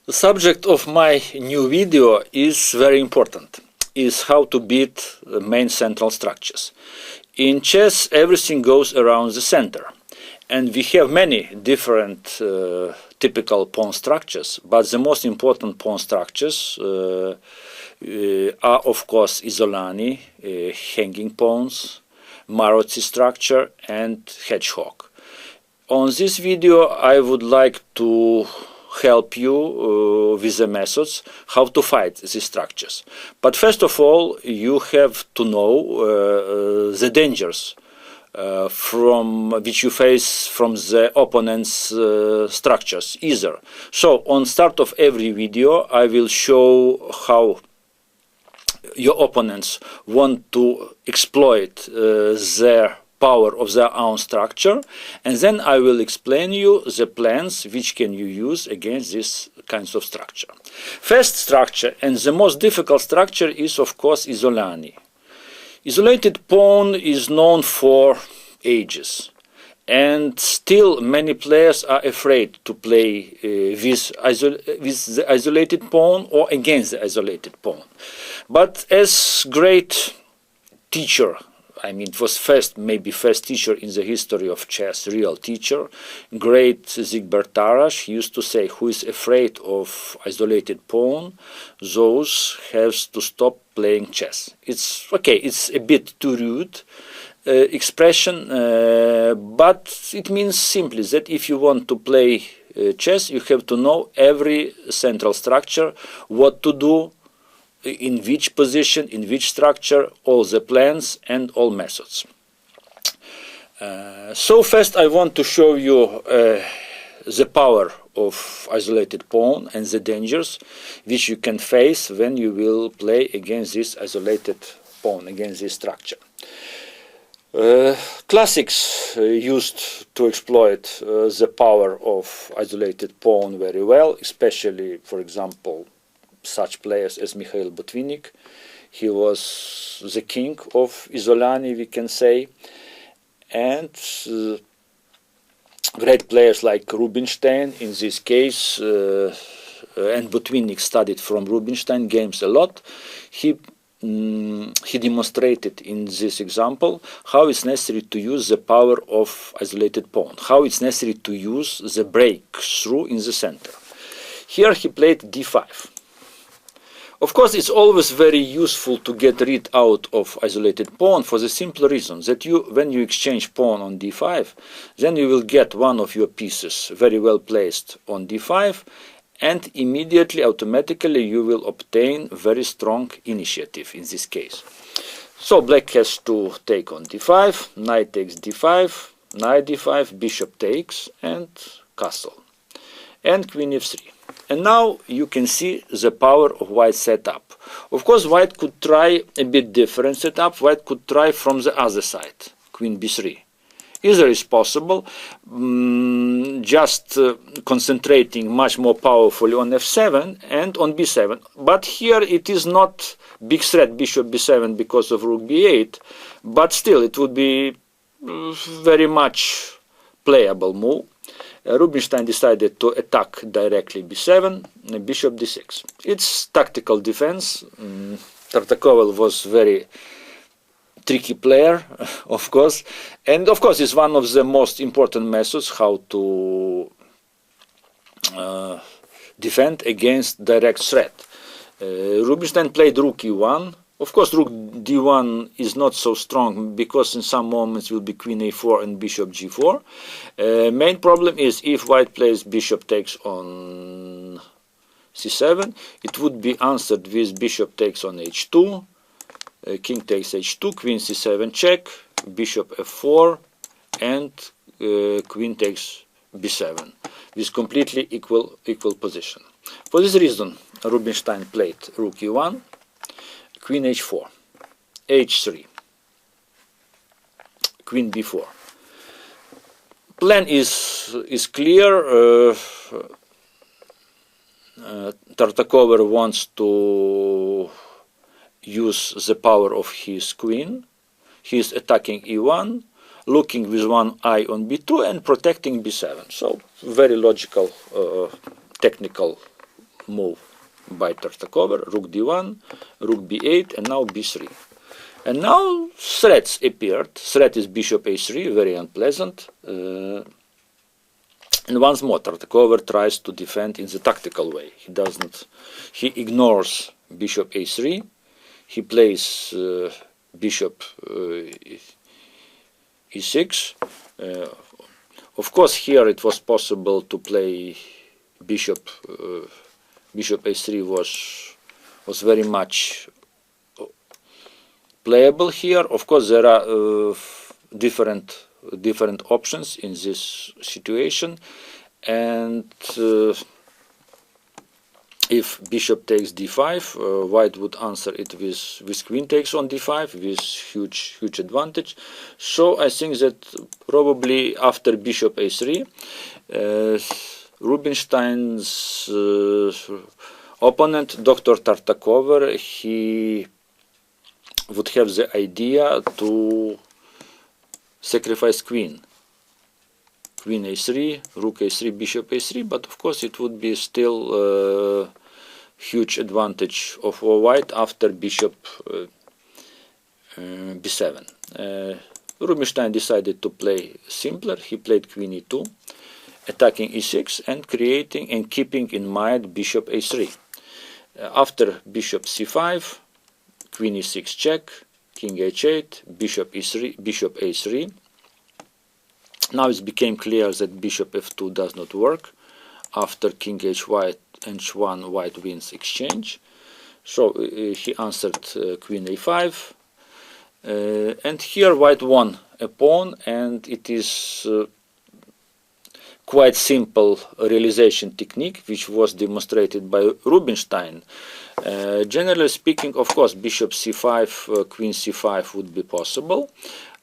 The subject of my new video is very important, is how to beat the main central structures. In chess, everything goes around the center, and we have many different typical pawn structures, but the most important pawn structures are of course Isolani, hanging pawns, Maroczy structure, and hedgehog. On this video I would like to help you with the methods how to fight these structures. But first of all, you have to know the dangers from which you face from the opponent's structures either. So on start of every video I will show how your opponents want to exploit their power of their own structure, and then I will explain you the plans which can you use against these kinds of structure. First structure and the most difficult structure is of course Isolani. Isolated pawn is known for ages, and still many players are afraid to play with the isolated pawn or against the isolated pawn. But as great teacher, I mean, it was maybe first teacher in the history of chess, real teacher, great Zygmunt Tarash, he used to say, who is afraid of isolated pawn, those has to stop playing chess. It's okay, it's a bit too rude expression, but it means simply that if you want to play chess, you have to know every central structure, what to do, in which position, in which structure, all the plans and all methods. So first I want to show you the power of isolated pawn and the dangers which you can face when you will play against this isolated pawn, against this structure. Classics used to exploit the power of isolated pawn very well, especially, for example, such players as Mikhail Botvinnik. He was the king of Isolani, we can say, and great players like Rubinstein in this case, and Botvinnik studied from Rubinstein games a lot. He demonstrated in this example how it's necessary to use the power of isolated pawn, how it's necessary to use the breakthrough in the center. Here he played d5. Of course, it's always very useful to get rid out of isolated pawn for the simple reason that when you exchange pawn on d5, then you will get one of your pieces very well placed on d5, and immediately, automatically, you will obtain very strong initiative in this case. So black has to take on d5, knight takes d5, knight d5, bishop takes, and castle, and queen f3. And now you can see the power of white's setup. Of course, white could try a bit different setup. White could try from the other side, queen b3. Either is possible, just concentrating much more powerfully on f7 and on b7. But here it is not big threat, bishop b7, because of rook b8, but still it would be very much playable move. Rubinstein decided to attack directly b7, bishop d6. It's tactical defense. Tartakovil was very tricky player, of course, and of course it's one of the most important methods how to defend against direct threat. Rubinstein played rook e1. Of course, rook d1 is not so strong because in some moments will be queen a4 and bishop g4. Main problem is if white plays bishop takes on c7, it would be answered with bishop takes on h2, king takes h2, queen c7 check, bishop f4, and queen takes b7 with completely equal position. For this reason, Rubinstein played rook e1, queen h4, h3, queen b4. Plan is clear. Tartakovil wants to use the power of his queen. He is attacking e1, looking with one eye on b2 and protecting b7. So very logical, technical move by Tartakova, rook d1, rook b8, and now b3. And now threats appeared. Threat is bishop a3, very unpleasant. And once more, Tartakova tries to defend in the tactical way. He ignores bishop a3. He plays bishop e6. Of course, here it was possible to play bishop a3 was very much playable here. Of course, there are different options in this situation, and if bishop takes d5, white would answer it with queen takes on d5 with huge advantage. So I think that probably after bishop a3, Rubinstein's opponent, Dr. Tartakova, he would have the idea to sacrifice queen a3, rook a3, bishop a3, but of course it would be still huge advantage of white after bishop b7. Rubinstein decided to play simpler. He played queen e2, attacking e6 and creating and keeping in mind bishop a3. After bishop c5, queen e6 check, king h8, bishop e3, bishop a3. Now it became clear that bishop f2 does not work. After king h1, white wins exchange. So he answered queen a5. And here white won a pawn, and it is quite simple realization technique which was demonstrated by Rubinstein. Generally speaking, of course, bishop c5, queen c5 would be possible,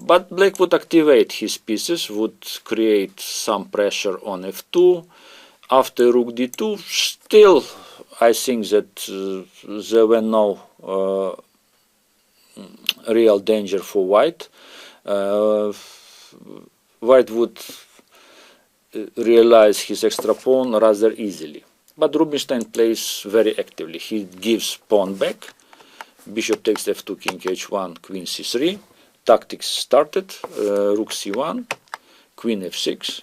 but black would activate his pieces, would create some pressure on f2. After rook d2, still I think that there were no real danger for white. White would realize his extra pawn rather easily. But Rubinstein plays very actively. He gives pawn back. Bishop takes f2, king h1, queen c3. Tactics started. Rook c1, queen f6,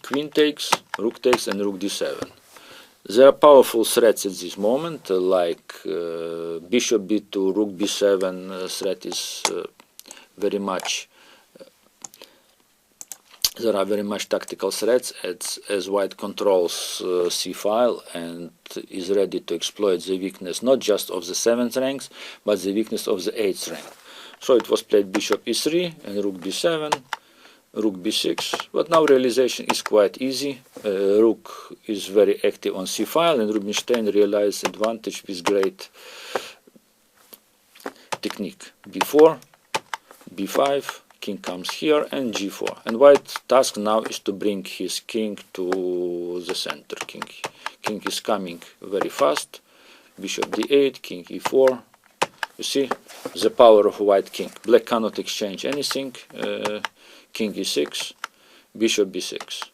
queen takes, rook takes, and rook d7. There are powerful threats at this moment, like bishop b2, rook b7 threat is very much. There are very much tactical threats as white controls c-file and is ready to exploit the weakness not just of the 7th ranks, but the weakness of the 8th rank. So it was played bishop e3 and rook b7, rook b6, but now realization is quite easy. Rook is very active on c-file, and Rubinstein realized advantage with great technique. b4, b5, king comes here, and g4. And white task now is to bring his king to the center. King is coming very fast. Bishop d8, king e4. You see the power of white king. Black cannot exchange anything. King e6, bishop b6,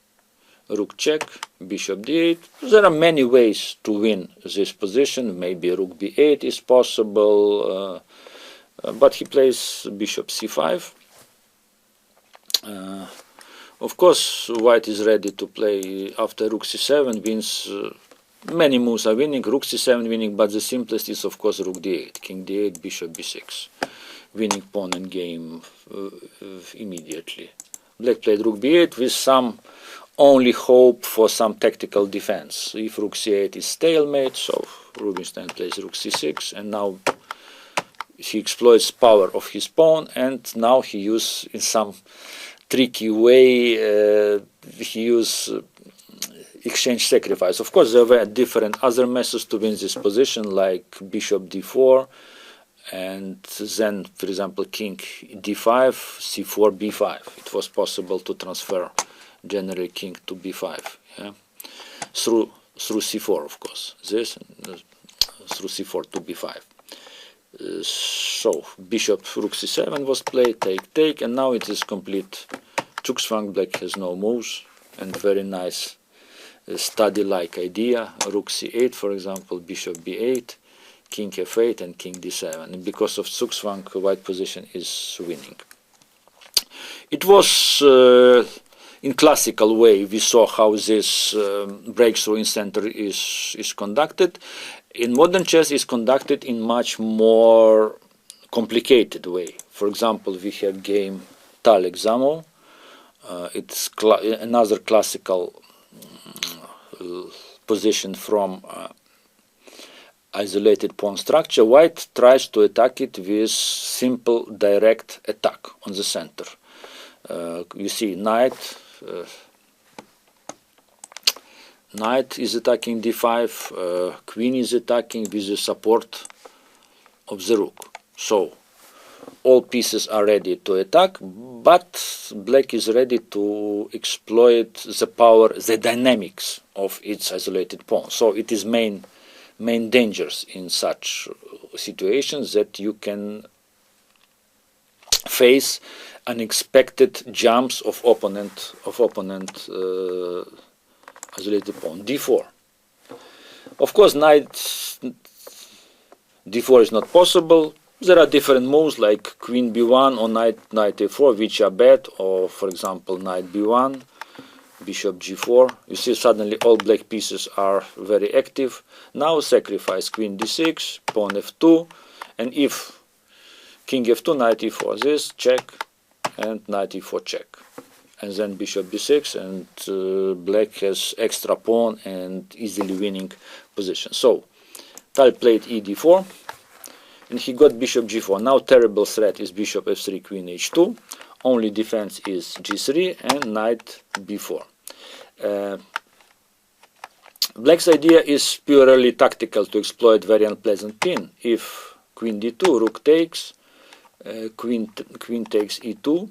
rook check, bishop d8. There are many ways to win this position. Maybe rook b8 is possible, but he plays bishop c5. Of course, white is ready to play after rook c7 wins. Many moves are winning, rook c7 winning, but the simplest is of course rook d8, king d8, bishop b6. Winning pawn and game immediately. Black played rook b8 with some only hope for some tactical defense. If rook c8 is stalemate, so Rubinstein plays rook c6, and now he exploits power of his pawn, and now he uses in some tricky way he uses exchange sacrifice. Of course, there were different other methods to win this position, like bishop d4, and then, for example, king d5, c4, b5. It was possible to transfer generally king to b5, yeah? through c4, of course. This through c4 to b5. So bishop rook c7 was played, take, and now it is complete Zugzwang. Black has no moves, and very nice study-like idea. Rook c8, for example, bishop b8, king f8, and king d7. And because of Zugzwang, white position is winning. It was in classical way. We saw how this breakthrough in center is conducted. In modern chess, is conducted in much more complicated way. For example, we have game Tal-Examo. It's another classical position from isolated pawn structure. White tries to attack it with simple direct attack on the center. You see knight is attacking d5, queen is attacking with the support of the rook. So all pieces are ready to attack, but black is ready to exploit the power, the dynamics of its isolated pawn. So it is main dangers in such situations that you can face unexpected jumps of opponent isolated pawn. d4. Of course, knight d4 is not possible. There are different moves like queen b1 or knight a4, which are bad, or for example knight b1, bishop g4. You see suddenly all black pieces are very active. Now sacrifice queen d6, pawn f2, and if king f2, knight e4, this check, and knight e4 check. And then bishop b6, and black has extra pawn and easily winning position. So Tal played e d4, and he got bishop g4. Now terrible threat is bishop f3, queen h2. Only defense is g3 and knight b4. Black's idea is purely tactical to exploit very unpleasant pin. If queen d2, rook takes, queen takes e2,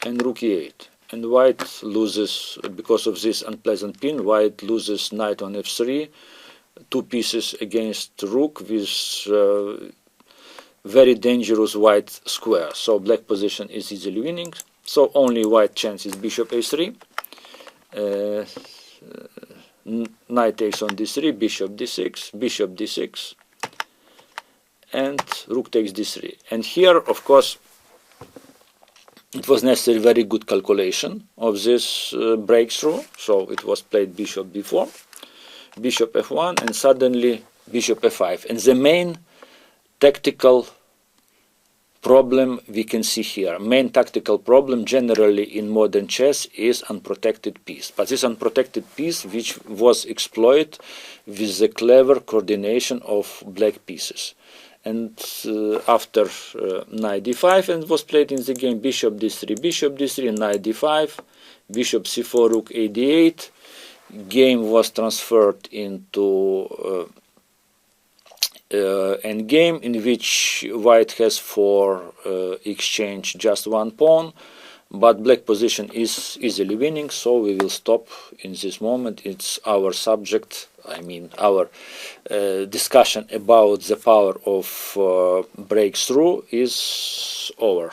and rook e8. And white loses, because of this unpleasant pin, white loses knight on f3, 2 pieces against rook with very dangerous white square. So black position is easily winning. So only white chance is bishop a3, knight takes on d3, bishop d6, and rook takes d3. And here, of course, it was necessary very good calculation of this breakthrough. So it was played bishop b4, bishop f1, and suddenly bishop f5. And the main tactical problem we can see here, main tactical problem generally in modern chess is unprotected piece. But this unprotected piece which was exploited with the clever coordination of black pieces. And after knight d5, and was played in the game bishop d3, knight d5, bishop c4, rook a d8. Game was transferred into endgame, in which white has for exchange just 1 pawn, but black position is easily winning. So we will stop in this moment. It's our subject, I mean our discussion about the power of breakthrough is over.